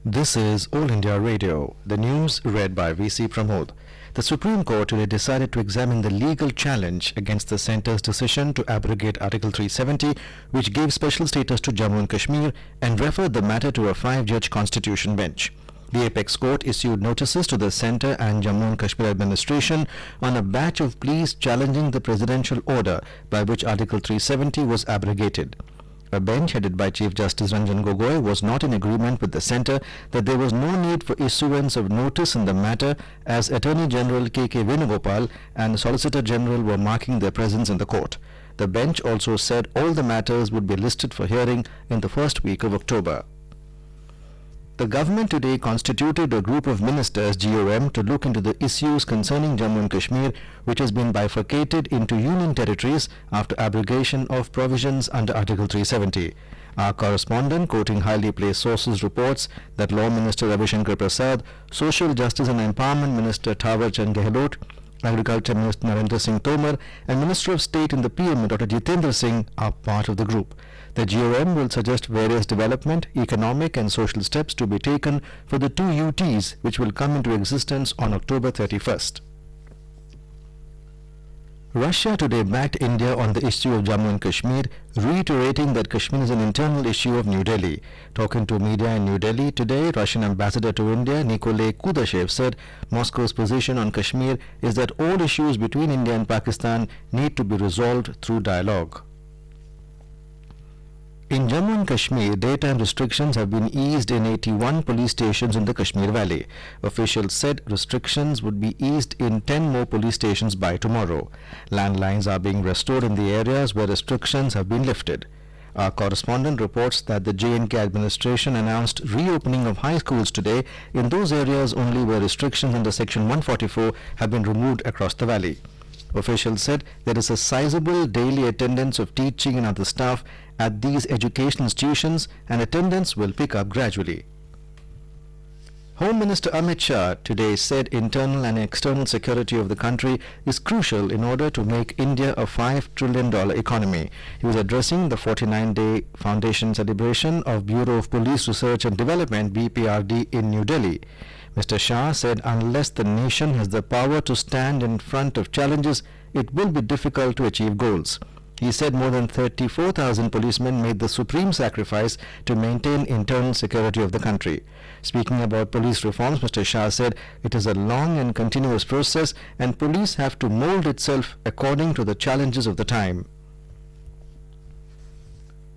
This is All India Radio. The news read by VC Pramod. The Supreme Court today decided to examine the legal challenge against the centre's decision to abrogate Article 370, which gave special status to Jammu and Kashmir, and referred the matter to a 5-judge constitution bench. The apex court issued notices to the centre and Jammu and Kashmir administration on a batch of pleas challenging the presidential order by which Article 370 was abrogated. A bench headed by Chief Justice Ranjan Gogoi was not in agreement with the centre that there was no need for issuance of notice in the matter, as Attorney General K.K. Venugopal and Solicitor General were marking their presence in the court. The bench also said all the matters would be listed for hearing in the first week of October. The government today constituted a group of ministers, GOM, to look into the issues concerning Jammu and Kashmir, which has been bifurcated into union territories after abrogation of provisions under Article 370. Our correspondent, quoting highly placed sources, reports that Law Minister Ravi Shankar Prasad, Social Justice and Empowerment Minister Thawar Chand Gehlot, Agriculture Minister Narendra Singh Tomar and Minister of State in the PM Dr. Jitendra Singh are part of the group. The GOM will suggest various development, economic and social steps to be taken for the two UTs, which will come into existence on October 31st. Russia today backed India on the issue of Jammu and Kashmir, reiterating that Kashmir is an internal issue of New Delhi. Talking to media in New Delhi today, Russian ambassador to India Nikolay Kudashev said Moscow's position on Kashmir is that all issues between India and Pakistan need to be resolved through dialogue. In Jammu and Kashmir, daytime restrictions have been eased in 81 police stations in the Kashmir Valley. Officials said restrictions would be eased in 10 more police stations by tomorrow. Landlines are being restored in the areas where restrictions have been lifted. Our correspondent reports that the J&K administration announced reopening of high schools today in those areas only where restrictions under Section 144 have been removed across the valley. Officials said there is a sizable daily attendance of teaching and other staff at these educational institutions, and attendance will pick up gradually. Home Minister Amit Shah today said internal and external security of the country is crucial in order to make India a $5 trillion economy. He was addressing the 49-day foundation celebration of Bureau of Police Research and Development BPRD in New Delhi. Mr. Shah said unless the nation has the power to stand in front of challenges, it will be difficult to achieve goals. He said more than 34,000 policemen made the supreme sacrifice to maintain internal security of the country. Speaking about police reforms, Mr. Shah said it is a long and continuous process and police have to mold itself according to the challenges of the time.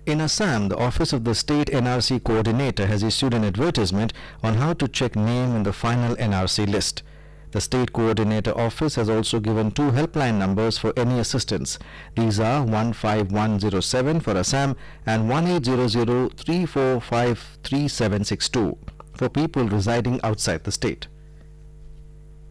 In Assam, the Office of the State NRC Coordinator has issued an advertisement on how to check name in the final NRC list. The State Coordinator Office has also given 2 helpline numbers for any assistance. These are 15107 for Assam and 1800-345-3762 for people residing outside the state.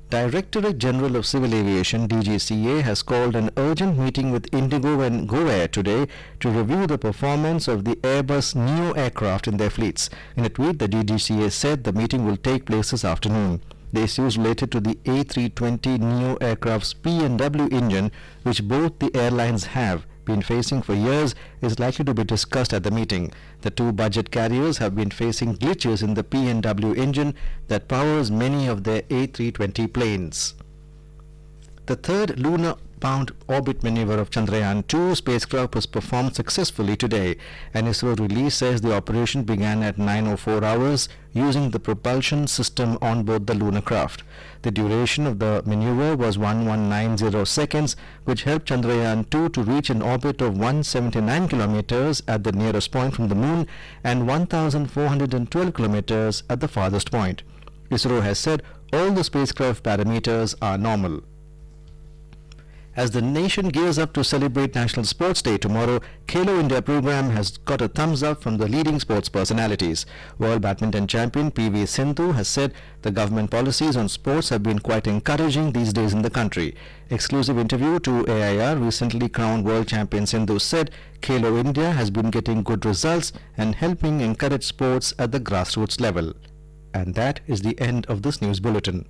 Directorate General of Civil Aviation DGCA has called an urgent meeting with Indigo and Go Air today to review the performance of the Airbus Neo aircraft in their fleets. In a tweet, the DGCA said the meeting will take place this afternoon. The issues related to the A320 Neo aircraft's P&W engine, which both the airlines have been facing for years, is likely to be discussed at the meeting. The 2 budget carriers have been facing glitches in the P&W engine that powers many of their A320 planes. The third lunar-bound orbit maneuver of Chandrayaan-2 spacecraft was performed successfully today. An ISRO release says the operation began at 9:04 hours using the propulsion system on board the lunar craft. The duration of the maneuver was 1190 seconds, which helped Chandrayaan-2 to reach an orbit of 179 kilometers at the nearest point from the moon and 1412 kilometers at the farthest point. ISRO has said all the spacecraft parameters are normal. As the nation gears up to celebrate National Sports Day tomorrow, Khelo India program has got a thumbs up from the leading sports personalities. World Badminton champion PV Sindhu has said the government policies on sports have been quite encouraging these days in the country. Exclusive interview to AIR, recently crowned world champion Sindhu said Khelo India has been getting good results and helping encourage sports at the grassroots level. And that is the end of this news bulletin.